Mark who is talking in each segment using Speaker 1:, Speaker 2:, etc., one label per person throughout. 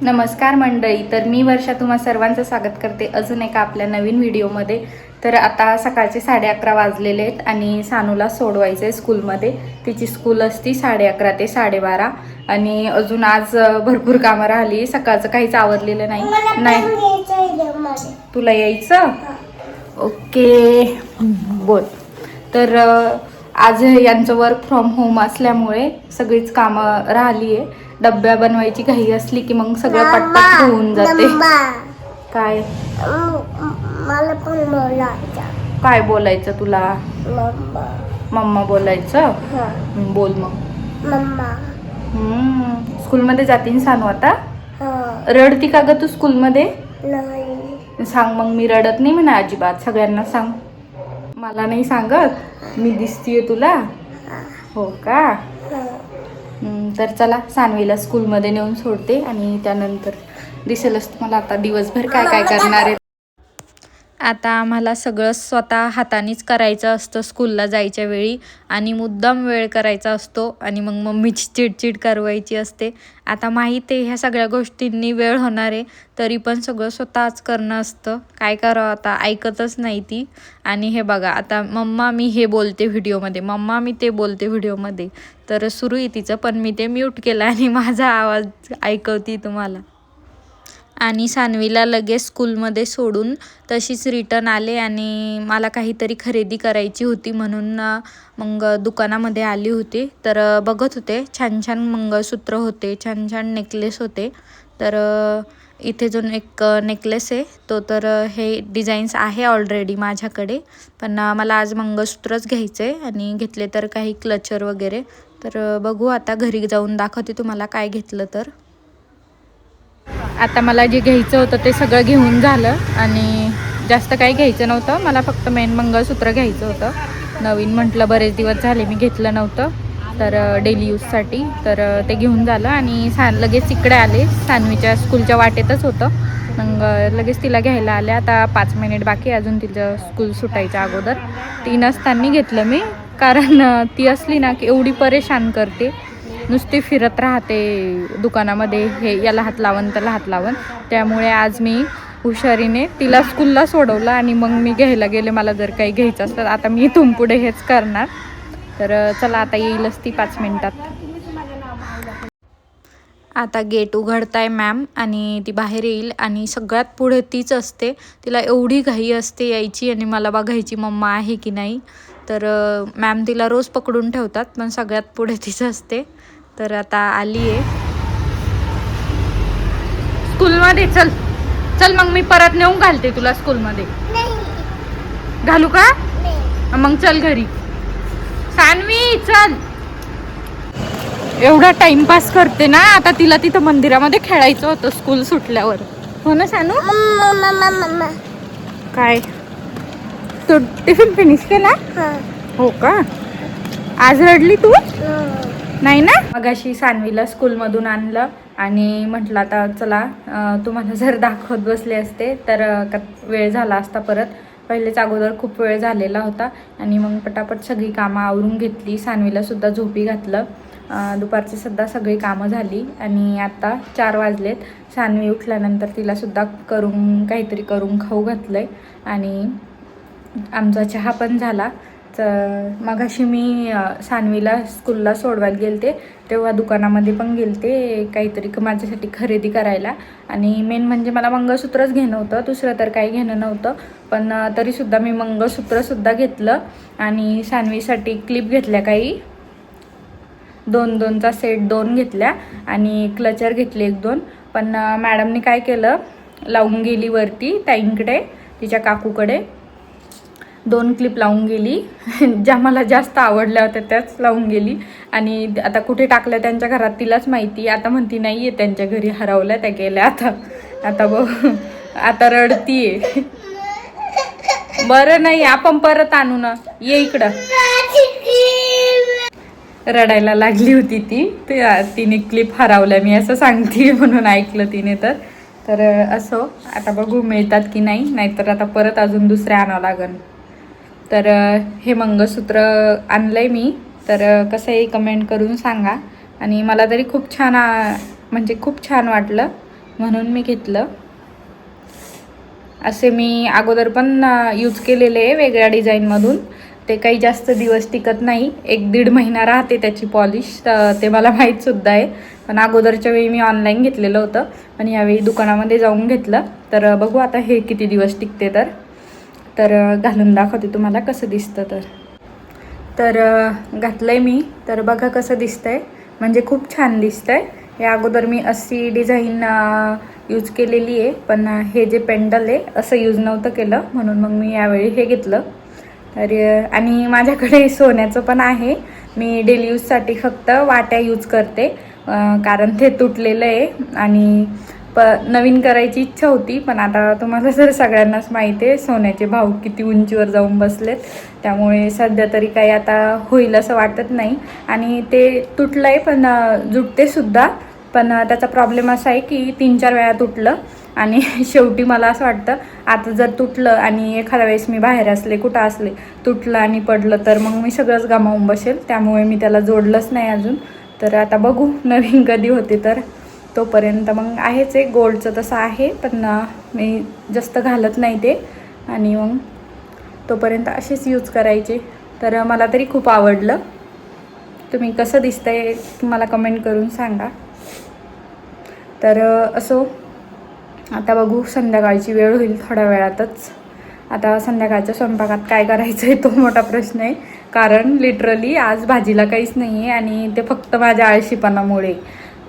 Speaker 1: नमस्कार मंडळी. तर मी वर्षा तुम्हा सर्वांचं स्वागत करते अजून एका आपल्या नवीन व्हिडिओमध्ये. तर आता सकाळचे 11:30 वाजलेले आहेत आणि सानूला सोडवायचं आहे स्कूलमध्ये. तिची स्कूल असती 11:30 ते 12:30 आणि अजून आज भरपूर कामं राहिली. सकाळचं काहीच आवरलेलं नाही. तुला यायचं? ओके बोल. तर आज यांचं वर्क फ्रॉम होम असल्यामुळे सगळीच कामं राहिली आहे. डब्या बनवायची घाई असली की मग सगळं पटपट होऊन जाते. काय
Speaker 2: मला पण बोलायचं.
Speaker 1: काय बोलायचं तुला? मम्मा बोलायचं. बोल मग.
Speaker 2: मम्मा.
Speaker 1: स्कूलमध्ये जातीन सानू आता? रडती का ग तू स्कूलमध्ये?
Speaker 2: नाही.
Speaker 1: सांग मग. मी रडत नाही म्हणा अजिबात. सगळ्यांना सांग. मला नाही सांगत? मी दिसतीये तुला? हो का? तर चला सानवीला स्कूलमध्ये नेऊन सोडते आणि त्यानंतर दिसेलच तुम्हाला आता दिवसभर काय काय करणार आहे. आता आम्हाला सगळं स्वतः हातानेच करायचं असतं स्कूलला जायच्या वेळी आणि मुद्दाम वेळ करायचा असतो आणि मग मम्मीची चिडचिड करवायची असते. आता माहीत आहे ह्या सगळ्या गोष्टींनी वेळ होणार आहे तरी पण सगळं स्वतःच करणं असतं. काय करावं आता, ऐकतच नाही ती. आणि हे बघा आता मम्मा मी हे बोलते व्हिडिओमध्ये, मम्मा मी ते बोलते व्हिडिओमध्ये. तर सुरू आहे तिचं, पण मी ते म्यूट केलं आणि माझा आवाज ऐकवते तुम्हाला. आणि सानवीला लगेच स्कूलमध्ये सोडून तशीच रिटर्न आले आणि मला काहीतरी खरेदी करायची होती म्हणून मग दुकानामध्ये आली होती. तर बघत होते, छान छान मंगळसूत्र होते, छान छान नेकलेस होते. तर इथे जो एक नेकलेस आहे तो तर हे डिझाईन्स आहे ऑलरेडी माझ्याकडे, पण मला आज मंगळसूत्रच घ्यायचं आहे आणि घेतले तर काही क्लचर वगैरे. तर बघू आता घरी जाऊन दाखवते तुम्हाला काय घेतलं तर. आता मला जे घ्यायचं होतं ते सगळं घेऊन झालं आणि जास्त काही घ्यायचं नव्हतं. मला फक्त मेन मंगळसूत्र घ्यायचं होतं. नवीन म्हटलं, बरेच दिवस झाले मी घेतलं नव्हतं तर डेली यूजसाठी. तर ते घेऊन झालं आणि लगेच इकडे आले. सानवीच्या स्कूलच्या वाटेतच होतं. मग लगेच तिला घ्यायला आले. आता 5 मिनिट बाकी अजून तिचं स्कूल सुटायच्या अगोदर. 3 असताना घेतलं मी, कारण ती असली ना की एवढी परेशान करते, नुसती फिरत राहते दुकानामध्ये, हे याला हात लावून त्याला हात लावून. त्यामुळे आज मी हुशारीने तिला स्कूलला सोडवलं आणि मग मी घ्यायला गेले. मला जर काही घ्यायचं असतं आता मी इथून पुढे हेच करणार. तर चला आता येईलच ती 5 मिनिटात. आता गेट उघडताय मॅम आणि ती बाहेर येईल आणि सगळ्यात पुढे तीच असते. तिला एवढी घाई असते यायची आणि मला बघायची मम्मा आहे की नाही. तर मॅम तिला रोज पकडून ठेवतात पण सगळ्यात पुढे तीच असते. तर आता आली आहे स्कूलमध्ये. चल चल मग मी परत नेऊन घालते तुला स्कूलमध्ये. घालू का? मग चल घरी. सानवी चल. एवढा टाइमपास करते ना. आता तिला तिथं मंदिरामध्ये खेळायचं होतं स्कूल सुटल्यावर. हो ना सानू? काय तू टिफिन फिनिश केला? हो का? आज रडली तू? नाही ना. मगाशी सानवीला स्कूलमधून आणलं आणि म्हटलं आता चला तुम्हाला जर दाखवत बसले असते तर वेळ झाला असता. परत पहिलेच अगोदर खूप वेळ झालेला होता आणि मग पटापट सगळी कामं आवरून घेतली. सानवीला सुद्धा झोपी घातलं. दुपारची सुद्धा सगळी कामं झाली आणि आता 4 वाजलेत. सानवी उठल्यानंतर तिलासुद्धा काहीतरी करून खाऊ घातलं आहे आणि आमचा चहा पण झाला. मगाशी मी सानवीला स्कूलला सोडवायला गेलते तेव्हा दुकानामध्ये पण गेलते काहीतरी माझ्यासाठी खरेदी करायला. आणि मेन म्हणजे मला मंगळसूत्रच घेणं होतं, दुसरं तर काही घेणं नव्हतं. पण तरीसुद्धा मी मंगळसूत्रसुद्धा घेतलं आणि सानवीसाठी क्लिप घेतल्या, काही 2-2चा सेट 2 घेतल्या आणि क्लचर घेतले 1-2. पण मॅडमने काय केलं, लावून गेली वरती ताईंकडे, तिच्या काकूकडे 2 क्लिप लावून गेली. ज्या मला जास्त आवडल्या होत्या त्याच लावून गेली आणि आता कुठे टाकल्या त्यांच्या घरात तिलाच माहिती. आता म्हणती नाही आहे त्यांच्या घरी, हरवल्या त्या गेल्या. आता बघ आता रडतीये. बरं नाही आपण परत आणू ना, ये इकडं. रडायला लागली होती ती. तिने क्लिप हरवल्या मी असं सांगते म्हणून ऐकलं तिने. तर असो, आता बघू मिळतात की नाही, नाहीतर आता परत अजून दुसरे आणावं लागेल. तर हे मंगळसूत्र आणलंय मी. तर कसं आहे कमेंट करून सांगा. आणि मला तरी खूप छान म्हणजे खूप छान वाटलं. म्हणून मी घेतलं. असे मी अगोदर पण यूज केलेले आहे वेगळ्या डिझाईनमधून. ते काही जास्त दिवस टिकत नाही, 1-1.5 महिना राहते त्याची पॉलिश. ते मला माहीतसुद्धा आहे. पण अगोदरच्या वेळी मी ऑनलाईन घेतलेलं होतं आणि यावेळी दुकानामध्ये जाऊन घेतलं. तर बघू आता हे किती दिवस टिकते. तर घालून दाखवते तुम्हाला कसं दिसतं. तर घातलं आहे मी. तर बघा कसं दिसतंय, म्हणजे खूप छान दिसतंय. या अगोदर मी अशी डिझाईन यूज केलेली आहे, पण हे जे पेंडल आहे असं यूज नव्हतं केलं, म्हणून मग मी यावेळी हे घेतलं. तर आणि माझ्याकडे सोन्याचं पण आहे. मी डेली यूजसाठी फक्त वाट्या यूज करते, कारण ते तुटलेलं आहे आणि नवीन करायची इच्छा होती. पण आता तुम्हाला जर सगळ्यांनाच माहिती आहे सोन्याचे भाव किती उंचीवर जाऊन बसलेत, त्यामुळे सध्या तरी काही आता होईल असं वाटत नाही. आणि ते तुटलं आहे पण जुटतेसुद्धा. पण त्याचा प्रॉब्लेम असा आहे की 3-4 वेळा तुटलं आणि शेवटी मला असं वाटतं आता जर तुटलं आणि एखाद्या वेळेस मी बाहेर असले कुठं असले तुटलं आणि पडलं तर मग मी सगळंच गमावून बसेल. त्यामुळे मी त्याला जोडलंच नाही अजून. तर आता बघू नवीन कधी होते. तर तोपर्यंत मग आहेच आहे गोल्डचं तसं आहे, पण मी जास्त घालत नाही ते. आणि मग तोपर्यंत असेच यूज करायचे. तर मला तरी खूप आवडलं. तुम्ही कसं दिसतंय मला कमेंट करून सांगा. तर असो, आता बघू संध्याकाळची वेळ होईल थोड्या वेळातच. आता संध्याकाळच्या स्वयंपाकात काय करायचं आहे तो मोठा प्रश्न आहे, कारण लिटरली आज भाजीला काहीच नाही आहे आणि ते फक्त माझ्या आळशीपणामुळे.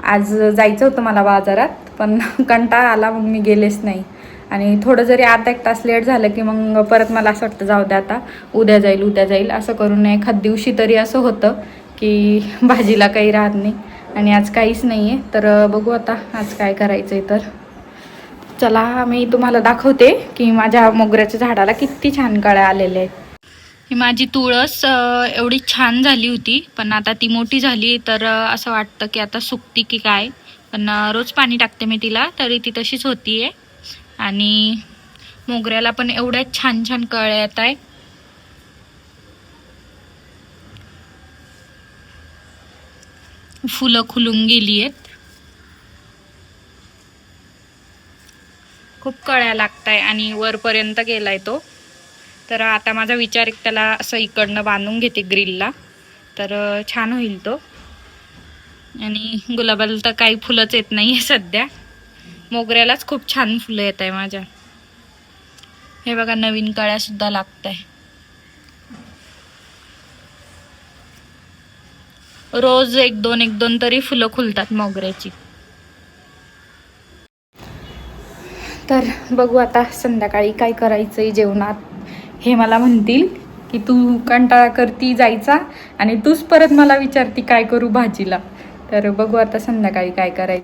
Speaker 1: आज जायचं होतं मला बाजारात, पण कंटाळा आला मग मी गेलेच नाही. आणि थोडं जरी अर्धा 1 तास लेट झालं की मग परत मला असं वाटतं जाऊ द्या आता, उद्या जाईल असं करून एखाद दिवशी तरी असं होतं की भाजीला काही राहत नाही. आणि आज काहीच नाही आहे. तर बघू आता आज काय करायचं आहे. तर चला मी तुम्हाला दाखवते की माझ्या मोगऱ्याच्या झाडाला किती छान कळ्या आलेल्या आहेत. ही माझी तुळस एवढी छान झाली होती, पण आता ती मोठी झाली तर असं वाटतं की आता सुकती की काय. पण रोज पाणी टाकते मी तिला, तरी ती तशीच होती आहे. आणि मोगऱ्याला पण एवढ्या छान छान कळ्या येत आहे. फुलं खुलून गेली आहेत. खूप कळ्या लागताय आणि वरपर्यंत गेलाय तो. तर आता माझा विचार एक त्याला असं इकडनं बांधून घेते ग्रिलला, तर छान होईल तो. आणि गुलाबाला तर काही फुलंच येत नाही आहे सध्या. मोगऱ्यालाच खूप छान फुलं येत आहे माझ्या. हे बघा नवीन कळ्या सुद्धा लागत आहे. रोज 1-2 तरी फुलं खुलतात मोगऱ्याची. तर बघू आता संध्याकाळी काय करायचंय जेवणात. हे मला म्हणतील की तू कंटाळा करती जायचा आणि तूच परत मला विचारती काय करू भाजीला. तर बघू आता संध्याकाळी काय करायचं.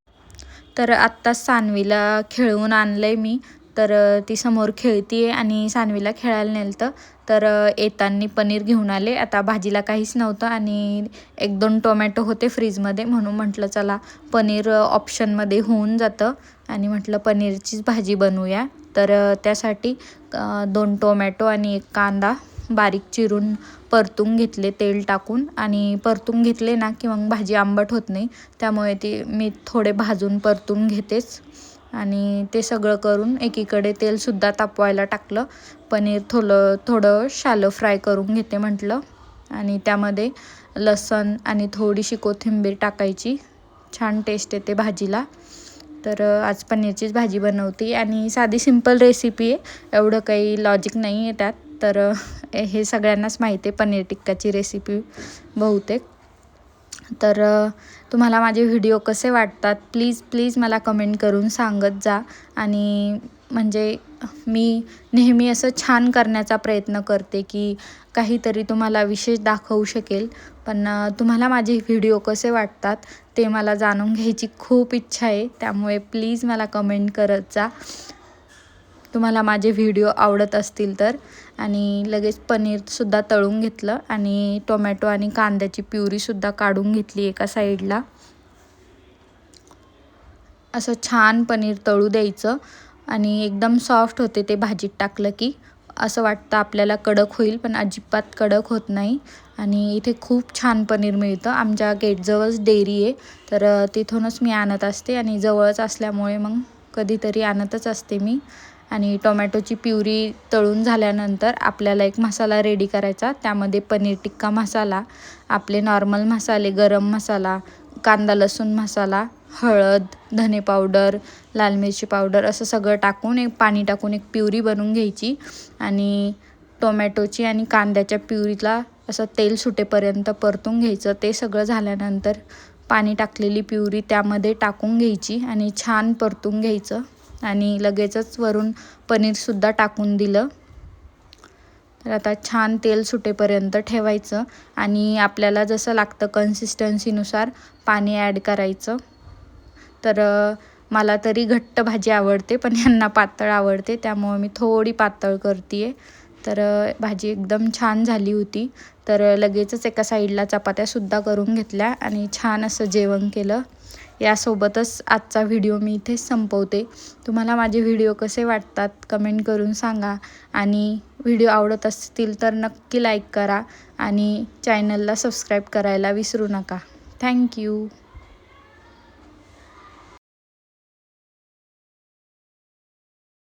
Speaker 1: तर आत्ता सानवीला खेळवून आणलंय मी. तर ती समोर खेळतीये आणि सानवीला खेळायला नेलतं. तर येताना पनीर घेऊन आले. आता भाजीला काहीच नव्हतं आणि 1-2 टोमॅटो होते फ्रीजमध्ये, म्हणून म्हटलं चला पनीर ऑप्शनमध्ये होऊन जातं आणि म्हटलं पनीरचीच भाजी बनवूया. तर त्यासाठी 2 टोमॅटो आणि 1 कांदा बारीक चिरून परतून घेतले तेल टाकून. आणि परतून घेतले ना की मग भाजी आंबट होत नाही, त्यामुळे ती मी थोडे भाजून परतून घेतेच. आणि ते सगळं करून एकीकडे तेलसुद्धा तापवायला टाकलं. पनीर थोडं शॅलो फ्राय करून घेते म्हटलं. आणि त्यामध्ये लसण आणि थोडीशी कोथिंबीर टाकायची, छान टेस्ट येते भाजीला. तर आज पनीरचीच भाजी बनवते आणि साधी सिंपल रेसिपी आहे, एवढं काही लॉजिक नाही आहे त्यात. तर हे सगळ्यांनाच माहिती आहे पनीर टिक्काची रेसिपी बहुतेक. तर तुम्हाला माझे व्हिडिओ कसे वाटतात प्लीज मला कमेंट करून सांगत जा. आणि म्हणजे मी नेहमी असं छान करण्याचा प्रयत्न करते की काहीतरी तुम्हाला विशेष दाखवू शकेल. पण तुम्हाला माझे व्हिडिओ कसे वाटतात ते मला जाणून घ्यायची खूप इच्छा आहे, त्यामुळे प्लीज मला कमेंट करत जा तुम्हाला माझे व्हिडिओ आवडत असतील तर. आणि लगेच पनीरसुद्धा तळून घेतलं आणि टोमॅटो आणि कांद्याची प्युरीसुद्धा काढून घेतली एका साईडला. असं छान पनीर तळू द्यायचं आणि एकदम सॉफ्ट होते ते भाजीत टाकलं की. असं वाटतं आपल्याला कडक होईल, पण अजिबात कडक होत नाही. आणि इथे खूप छान पनीर मिळतं. आमच्या गेटजवळच डेअरी आहे, तर तिथूनच मी आणत असते आणि जवळच असल्यामुळे मग कधीतरी आणतच असते मी. आणि टोमॅटोची प्युरी तळून झाल्यानंतर आपल्याला एक मसाला रेडी करायचा. त्यामध्ये पनीर टिक्का मसाला, आपले नॉर्मल मसाले, गरम मसाला, कांदा लसूण मसाला, हळद, धने पावडर, लाल मिरची पावडर असं सगळं टाकून पाणी टाकून एक प्युरी बनवून घ्यायची. आणि टोमॅटोची आणि कांद्याच्या प्युरीला असं तेल सुटेपर्यंत परतून घ्यायचं. ते सगळं झाल्यानंतर पाणी टाकलेली प्युरी त्यामध्ये टाकून घ्यायची आणि छान परतून घ्यायचं. आणि लगेचच वरून पनीरसुद्धा टाकून दिलं. तर आता छान तेल सुटेपर्यंत ठेवायचं आणि आपल्याला जसं लागतं कन्सिस्टन्सीनुसार पाणी ॲड करायचं. तर मला तरी घट्ट भाजी आवडते, पण यांना पातळ आवडते, त्यामुळे मी थोडी पातळ करते आहे. तर भाजी एकदम छान झाली होती. तर लगेचच एका साईडला चपात्यासुद्धा करून घेतल्या आणि छान असं जेवण केलं. यासोबतच आजचा व्हिडिओ मी इथेच संपवते. तुम्हाला माझे व्हिडिओ कसे वाटतात कमेंट करून सांगा. आणि व्हिडिओ आवडत असतील तर नक्की लाईक करा आणि चॅनलला सबस्क्राईब करायला विसरू नका. थँक्यू.